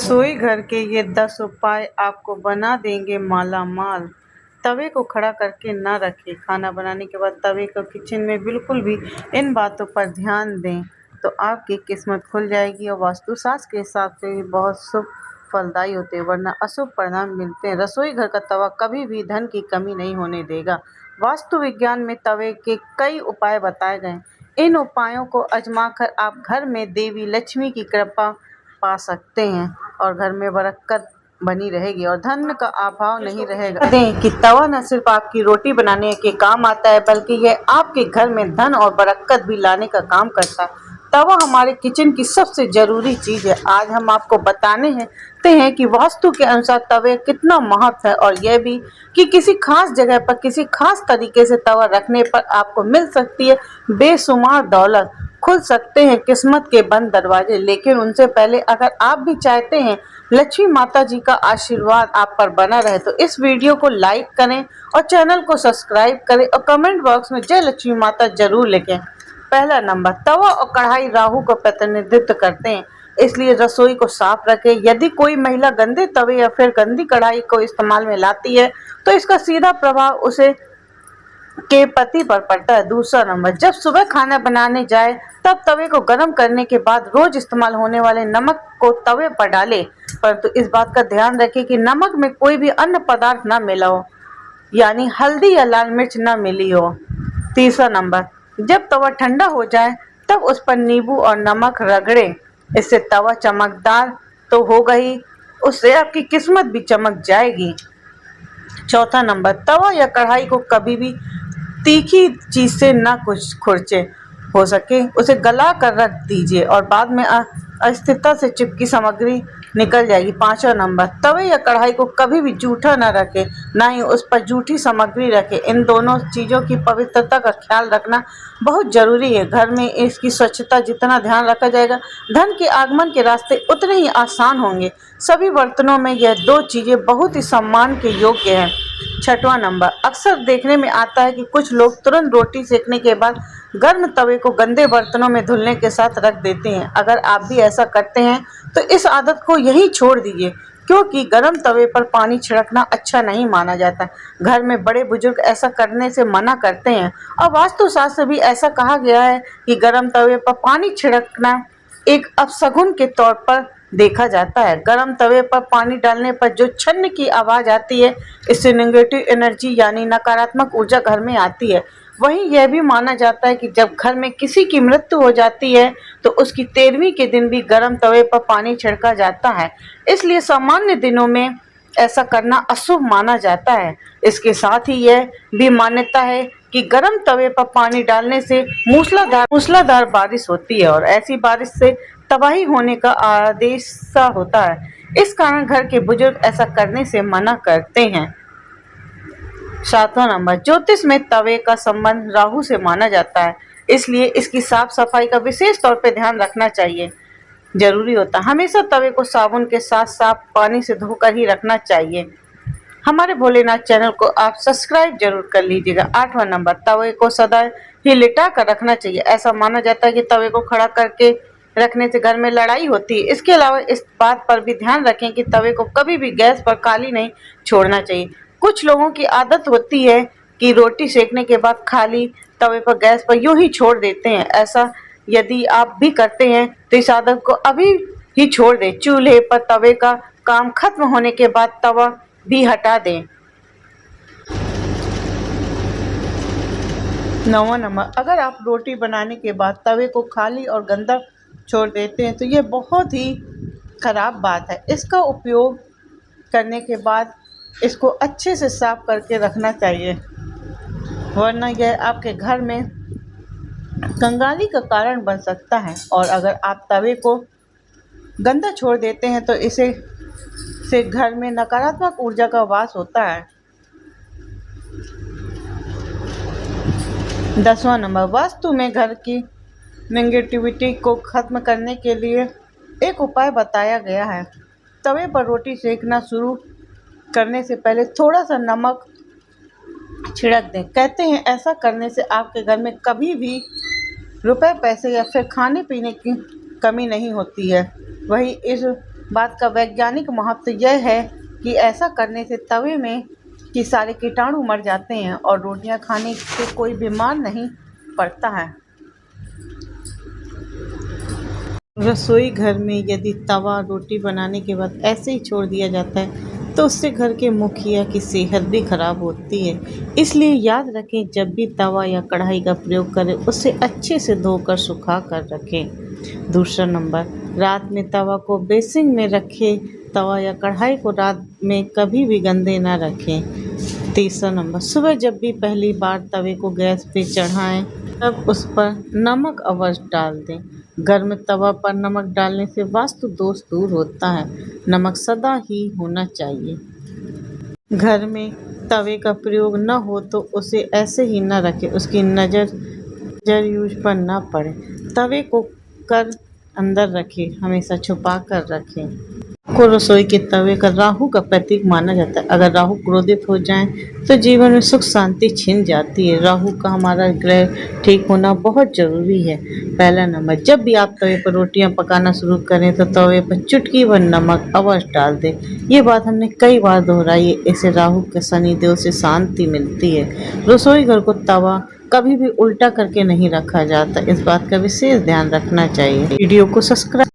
रसोई घर के ये 10 उपाय आपको बना देंगे माला माल। तवे को खड़ा करके ना रखें। खाना बनाने के बाद तवे को किचन में बिल्कुल भी इन बातों पर ध्यान दें तो आपकी किस्मत खुल जाएगी और वास्तुशास्त्र के हिसाब से भी बहुत शुभ फलदायी होते हैं, वरना अशुभ परिणाम मिलते हैं। रसोई घर का तवा कभी भी धन की कमी नहीं होने देगा। वास्तु विज्ञान में तवे के कई उपाय बताए गए। इन उपायों को आजमाकर आप घर में देवी लक्ष्मी की कृपा पा सकते हैं और घर में बरकत बनी रहेगी और धन का अभाव नहीं रहेगा। दें कि तवा न सिर्फ आपकी रोटी बनाने के काम आता है, बल्कि यह आपके घर में धन और बरकत भी लाने का काम करता है। तवा हमारे किचन की सबसे जरूरी चीज है। आज हम आपको बताने हैं कि वास्तु के अनुसार तवे कितना महत्व है और यह भी कि किसी खास जगह पर किसी खास तरीके से तवा रखने पर आपको मिल सकती है बेशुमार दौलत, खुल सकते हैं किस्मत के बंद दरवाजे। लेकिन उनसे पहले अगर आप भी चाहते हैं लक्ष्मी माता जी का आशीर्वाद आप पर बना रहे तो इस वीडियो को लाइक करें और चैनल को सब्सक्राइब करें और कमेंट बॉक्स में जय लक्ष्मी माता जरूर लिखें। पहला नंबर, तवा और कढ़ाई राहु का प्रतिनिधित्व करते हैं, इसलिए रसोई को साफ रखें। यदि कोई महिला गंदे तवे या फिर गंदी कढ़ाई को इस्तेमाल में लाती है तो इसका सीधा प्रभाव उसे के पति पर पड़ता है। दूसरा नंबर, जब सुबह खाना बनाने जाए तब तवे को गर्म करने के बाद रोज इस्तेमाल होने वाले नमक को तवे पर डालें, परंतु इस बात का ध्यान रखें कि नमक में कोई भी अन्य पदार्थ न मिला हो, यानी हल्दी या लाल मिर्च न मिली हो। तीसरा नंबर, जब तवा ठंडा हो जाए तब उस पर नींबू और नमक रगड़ें, इससे तवा चमकदार तो होगा ही, उससे आपकी किस्मत भी चमक जाएगी। चौथा नंबर, तवा या कढ़ाई को कभी भी तीखी चीज से ना कुछ खुरचे, हो सके उसे गला कर रख दीजिए और बाद में अस्थिरता से चिपकी सामग्री निकल जाएगी। पांचवा नंबर, तवे या कढ़ाई को कभी भी जूठा न रखें, ना ही उस पर जूठी सामग्री रखें। इन दोनों चीज़ों की पवित्रता का ख्याल रखना बहुत जरूरी है। घर में इसकी स्वच्छता जितना ध्यान रखा जाएगा, धन के आगमन के रास्ते उतने ही आसान होंगे। सभी बर्तनों में यह दो चीज़ें बहुत ही सम्मान के योग्य हैं। छठवां नंबर, अक्सर देखने में आता है कि कुछ लोग तुरंत रोटी सेकने के बाद गर्म तवे को गंदे बर्तनों में धुलने के साथ रख देते हैं। अगर आप भी ऐसा करते हैं तो इस आदत को यहीं छोड़ दीजिए, क्योंकि गर्म तवे पर पानी छिड़कना अच्छा नहीं माना जाता। घर में बड़े बुजुर्ग ऐसा करने से मना करते हैं और वास्तुशास्त्र भी ऐसा कहा गया है कि गर्म तवे पर पानी छिड़कना एक अपशगुन के तौर पर देखा जाता है। गर्म तवे पर पानी डालने पर जो छन्न की आवाज आती है, इससे नेगेटिव एनर्जी यानी नकारात्मक ऊर्जा घर में आती है। वहीं यह भी माना जाता है कि जब घर में किसी की मृत्यु हो जाती है तो उसकी 13वीं के दिन भी गर्म तवे पर पानी छिड़का जाता है, इसलिए सामान्य दिनों में ऐसा करना अशुभ माना जाता है। इसके साथ ही यह भी मान्यता है कि गर्म तवे पर पानी डालने से मूसलाधार बारिश होती है और ऐसी बारिश से तबाही होने का आदेश सा होता है। इस कारण घर के बुजुर्ग ऐसा करने से मना करते हैं। सातवां नंबर, ज्योतिष में तवे का संबंध राहु से माना जाता है, इसलिए इसकी साफ सफाई का विशेष तौर पर ध्यान रखना चाहिए, जरूरी होता है। हमेशा तवे को साबुन के साथ साफ पानी से धोकर ही रखना चाहिए। हमारे भोलेनाथ चैनल को आप सब्सक्राइब जरूर कर लीजिएगा। आठवां नंबर, तवे को सदा ही लिटा कर रखना चाहिए। ऐसा माना जाता है कि तवे को खड़ा करके रखने से घर में लड़ाई होती है। इसके अलावा इस बात पर भी ध्यान रखें कि तवे को कभी भी गैस पर खाली नहीं छोड़ना चाहिए। कुछ लोगों की आदत होती है कि रोटी सेकने के बाद खाली तवे पर गैस पर यूं ही छोड़ देते हैं। ऐसा यदि आप भी करते हैं तो इस आदत को अभी ही छोड़ दें। चूल्हे पर तवे का काम खत्म होने के बाद तवा भी हटा दें। नौवां नंबर, अगर आप रोटी बनाने के बाद तवे को खाली और गंदा छोड़ देते हैं तो यह बहुत ही खराब बात है। इसका उपयोग करने के बाद इसको अच्छे से साफ करके रखना चाहिए, वरना यह आपके घर में कंगाली का कारण बन सकता है। और अगर आप तवे को गंदा छोड़ देते हैं तो इसे से घर में नकारात्मक ऊर्जा का वास होता है। 10वां नंबर, वास्तु में घर की नेगेटिविटी को खत्म करने के लिए एक उपाय बताया गया है। तवे पर रोटी सेकना शुरू करने से पहले थोड़ा सा नमक छिड़क दें। कहते हैं ऐसा करने से आपके घर में कभी भी रुपए पैसे या फिर खाने पीने की कमी नहीं होती है। वही इस बात का वैज्ञानिक महत्व यह है कि ऐसा करने से तवे में के सारे कीटाणु मर जाते हैं और रोटियां खाने से कोई बीमार नहीं पड़ता है। रसोई घर में यदि तवा रोटी बनाने के बाद ऐसे ही छोड़ दिया जाता है तो उससे घर के मुखिया की सेहत भी खराब होती है। इसलिए याद रखें, जब भी तवा या कढ़ाई का प्रयोग करें उसे अच्छे से धोकर सुखा कर रखें। दूसरा नंबर, रात में तवा को बेसिन में रखें। तवा या कढ़ाई को रात में कभी भी गंदे ना रखें। तीसरा नंबर, सुबह जब भी पहली बार तवे को गैस पे चढ़ाएं तब उस पर नमक अवश्य डाल दें। गर्म तवा पर नमक डालने से वास्तु दोष दूर होता है। नमक सदा ही होना चाहिए। घर में तवे का प्रयोग न हो तो उसे ऐसे ही न रखें, उसकी नज़र यूज पर न पड़े। तवे को कर अंदर रखें, हमेशा छुपा कर रखें। को रसोई के तवे का राहु का प्रतीक माना जाता है। अगर राहु क्रोधित हो जाएं तो जीवन में सुख शांति छिन जाती है। राहु का हमारा ग्रह ठीक होना बहुत जरूरी है। पहला नंबर, जब भी आप तवे पर रोटियां पकाना शुरू करें तो तवे पर चुटकी भर नमक अवश्य डाल दें। ये बात हमने कई बार दोहराई है। इससे राहु के शनिदेव से शांति मिलती है। रसोई घर को तवा कभी भी उल्टा करके नहीं रखा जाता, इस बात का विशेष ध्यान रखना चाहिए। वीडियो को सब्सक्राइब